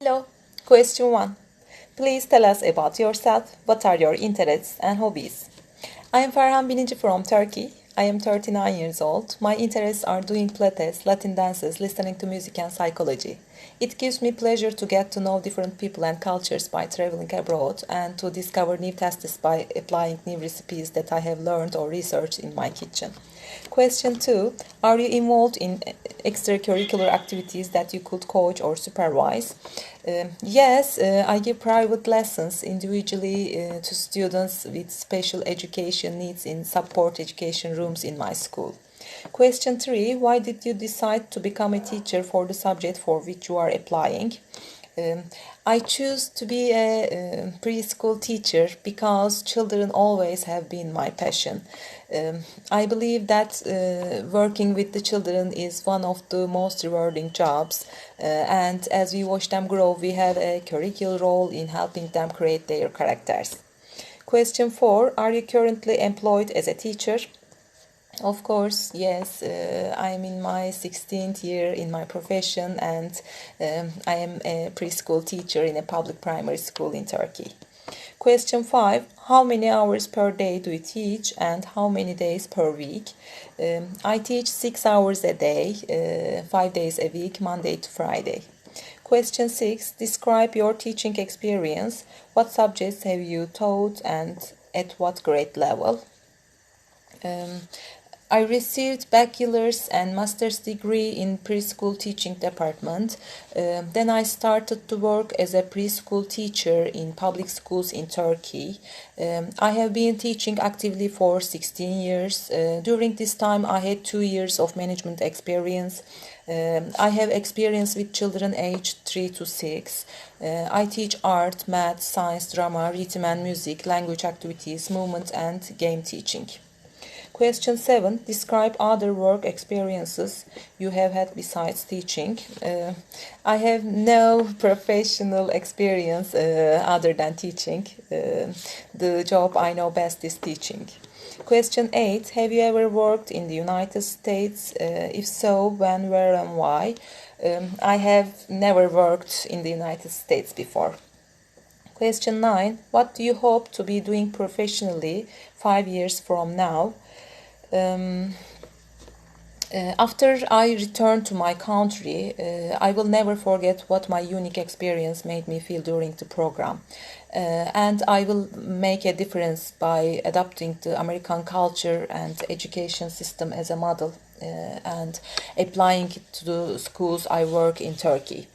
Hello. Question 1. Please tell us about yourself. What are your interests and hobbies? I am Farhan Binici from Turkey. I am 39 years old. My interests are doing pilates, Latin dances, listening to music and psychology. It gives me pleasure to get to know different people and cultures by traveling abroad and to discover new tastes by applying new recipes that I have learned or researched in my kitchen. Question 2. Are you involved in extracurricular activities that you could coach or supervise? Yes, I give private lessons individually to students with special education needs in support education rooms in my school. Question 3. Why did you decide to become a teacher for the subject for which you are applying? Um, I choose to be a preschool teacher because children always have been my passion. I believe that working with the children is one of the most rewarding jobs, and as we watch them grow, we have a curricular role in helping them create their characters. Question 4. Are you currently employed as a teacher? Of course, yes. I'm in my 16th year in my profession, and I am a preschool teacher in a public primary school in Turkey. Question 5. How many hours per day do you teach and how many days per week? I teach 6 hours a day, 5 days a week, Monday to Friday. Question 6. Describe your teaching experience. What subjects have you taught and at what grade level? I received bachelor's and master's degree in preschool teaching department. Then I started to work as a preschool teacher in public schools in Turkey. I have been teaching actively for 16 years. During this time, I had 2 years of management experience. I have experience with children aged 3 to 6. I teach art, math, science, drama, rhythm and music, language activities, movement and game teaching. Question 7. Describe other work experiences you have had besides teaching. I have no professional experience other than teaching. The job I know best is teaching. Question 8. Have you ever worked in the United States? If so, when, where, and why? I have never worked in the United States before. Question 9. What do you hope to be doing professionally 5 years from now? After I return to my country, I will never forget what my unique experience made me feel during the program. And I will make a difference by adapting the American culture and education system as a model and applying it to the schools I work in Turkey.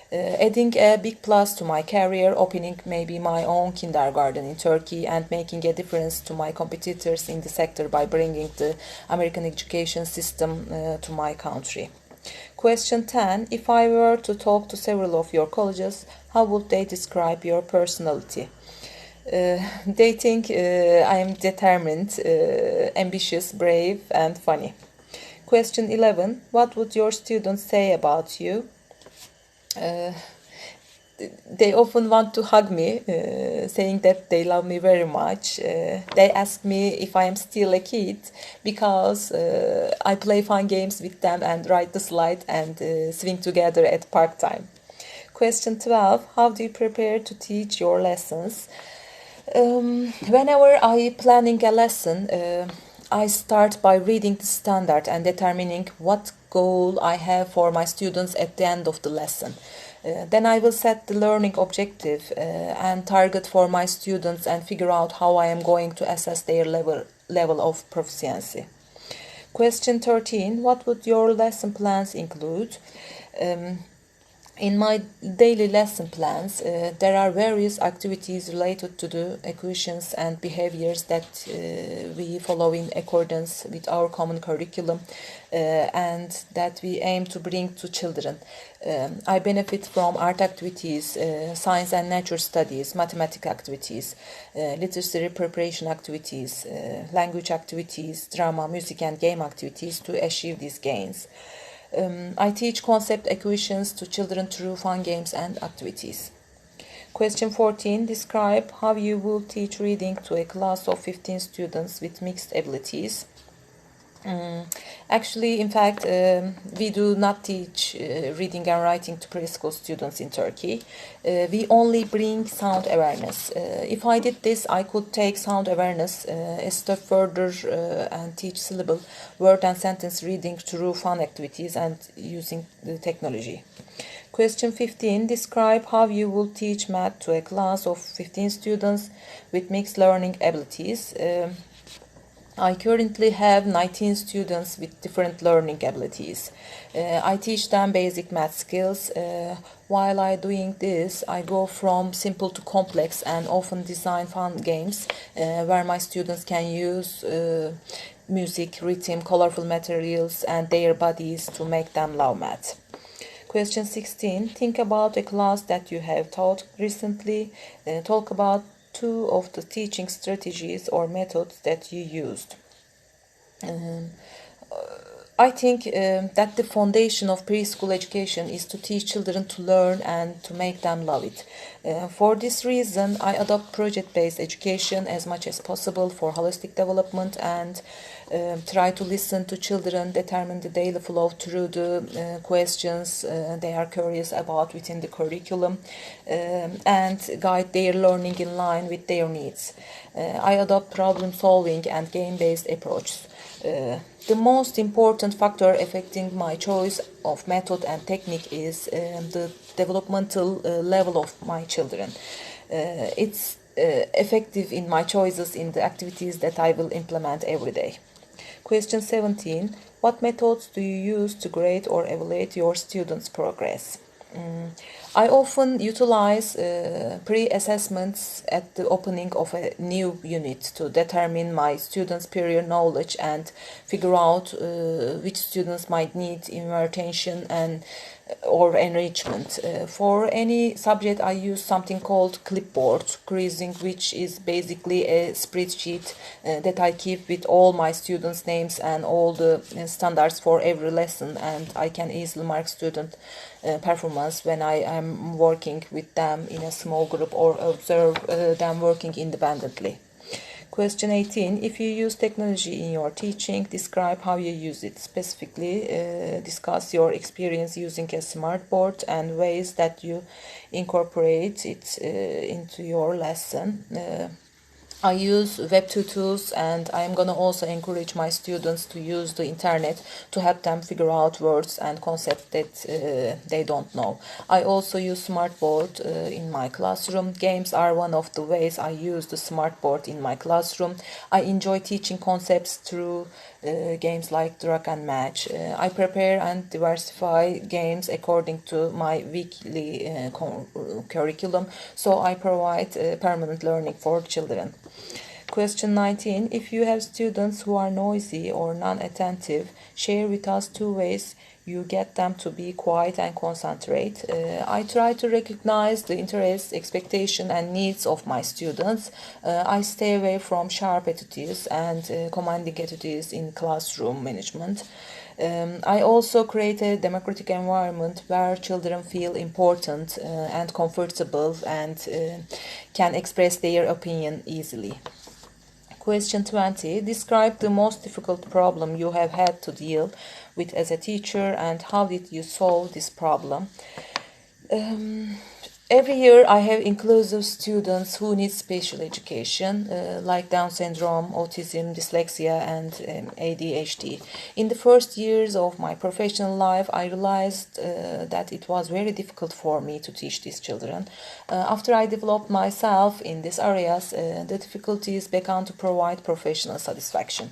Adding a big plus to my career, opening maybe my own kindergarten in Turkey and making a difference to my competitors in the sector by bringing the American education system to my country. Question 10. If I were to talk to several of your colleges, how would they describe your personality? They think I am determined, ambitious, brave, and funny. Question 11. What would your students say about you? They often want to hug me, saying that they love me very much. They ask me if I am still a kid because I play fun games with them and ride the slide and swing together at park time. Question 12. How do you prepare to teach your lessons? Whenever I planning a lesson, I start by reading the standard and determining what goal I have for my students at the end of the lesson. Then I will set the learning objective and target for my students and figure out how I am going to assess their level of proficiency. Question 13. What would your lesson plans include? In my daily lesson plans, there are various activities related to the equations and behaviors that we follow in accordance with our common curriculum and that we aim to bring to children. I benefit from art activities, science and nature studies, mathematical activities, literacy preparation activities, language activities, drama, music and game activities to achieve these gains. I teach concept equations to children through fun games and activities. Question 14. Describe how you will teach reading to a class of 15 students with mixed abilities. Mm, Actually, in fact, we do not teach reading and writing to preschool students in Turkey. We only bring sound awareness. If I did this, I could take sound awareness a step further and teach syllable, word, and sentence reading through fun activities and using the technology. Question 15. Describe how you will teach math to a class of 15 students with mixed learning abilities. I currently have 19 students with different learning abilities. I teach them basic math skills. While I doing this, I go from simple to complex and often design fun games where my students can use music, rhythm, colorful materials, and their bodies to make them love math. Question 16. Think about a class that you have taught recently. Talk about two of the teaching strategies or methods that you used. Um, I think that the foundation of preschool education is to teach children to learn and to make them love it. For this reason, I adopt project-based education as much as possible for holistic development and try to listen to children, determine the daily flow through the questions they are curious about within the curriculum, and guide their learning in line with their needs. I adopt problem solving and game-based approaches. The most important factor affecting my choice of method and technique is the developmental level of my children. It's effective in my choices in the activities that I will implement every day. Question 17. What methods do you use to grade or evaluate your students' progress? I often utilize pre-assessments at the opening of a new unit to determine my students' prior knowledge and figure out which students might need more attention and or enrichment. For any subject, I use something called clipboard quizzing, which is basically a spreadsheet that I keep with all my students' names and all the standards for every lesson, and I can easily mark student performance when I am working with them in a small group or observe them working independently. Question 18. If you use technology in your teaching, describe how you use it. Specifically, discuss your experience using a smart board and ways that you incorporate it into your lesson. I use web tools, and I'm gonna also encourage my students to use the internet to help them figure out words and concepts that they don't know. I also use smartboard in my classroom. Games are one of the ways I use the smartboard in my classroom. I enjoy teaching concepts through games like Drag and Match. I prepare and diversify games according to my weekly curriculum, so I provide permanent learning for children. Question 19. If you have students who are noisy or non-attentive, share with us two ways you get them to be quiet and concentrate. I try to recognize the interests, expectation, and needs of my students. I stay away from sharp attitudes and commanding attitudes in classroom management. I also create a democratic environment where children feel important and comfortable and can express their opinion easily. Question 20. Describe the most difficult problem you have had to deal with as a teacher and how did you solve this problem? Every year I have inclusive students who need special education, like Down syndrome, autism, dyslexia, and ADHD. In the first years of my professional life, I realized that it was very difficult for me to teach these children. After I developed myself in these areas, the difficulties began to provide professional satisfaction.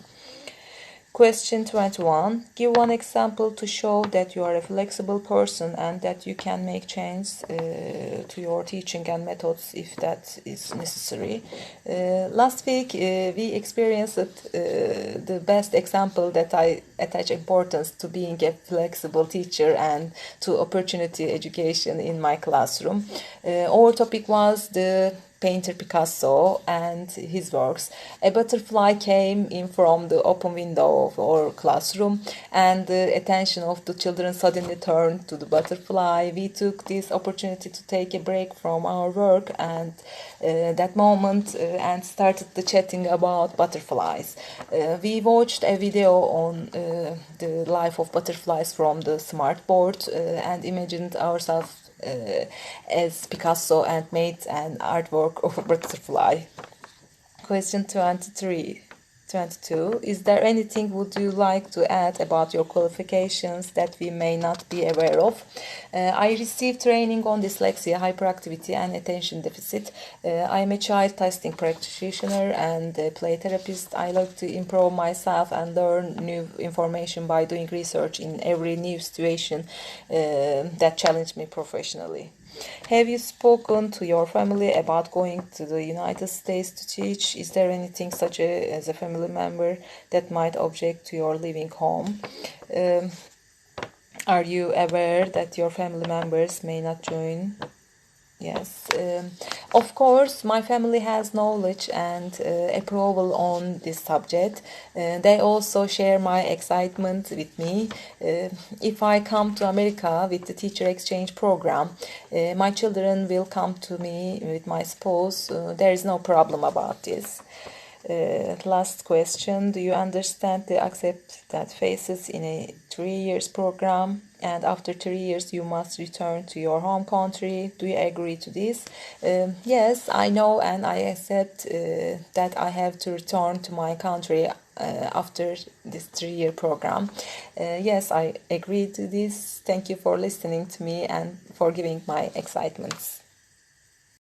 Question 21. Give one example to show that you are a flexible person and that you can make changes to your teaching and methods if that is necessary. Last week, we experienced the best example that I attach importance to being a flexible teacher and to opportunity education in my classroom. Our topic was the painter Picasso and his works. A butterfly came in from the open window of our classroom, and the attention of the children suddenly turned to the butterfly. We took this opportunity to take a break from our work and that moment and started the chatting about butterflies. We watched a video on the life of butterflies from the smart board and imagined ourselves as Picasso and made an artwork of a butterfly. Question 22. Is there anything would you like to add about your qualifications that we may not be aware of? I received training on dyslexia, hyperactivity, and attention deficit. I am a child testing practitioner and a play therapist. I like to improve myself and learn new information by doing research in every new situation that challenge me professionally. Have you spoken to your family about going to the United States to teach? Is there anything such as a family member that might object to your leaving home? Are you aware that your family members may not join? Yes, of course, my family has knowledge and approval on this subject. They also share my excitement with me. If I come to America with the teacher exchange program, my children will come to me with my spouse. There is no problem about this. Last question. Do you understand the accept that phases in a 3 years program, and after 3 years you must return to your home country? Do you agree to this? Yes, I know, and I accept that I have to return to my country after this 3 year program. Yes, I agree to this. Thank you for listening to me and for giving my excitements.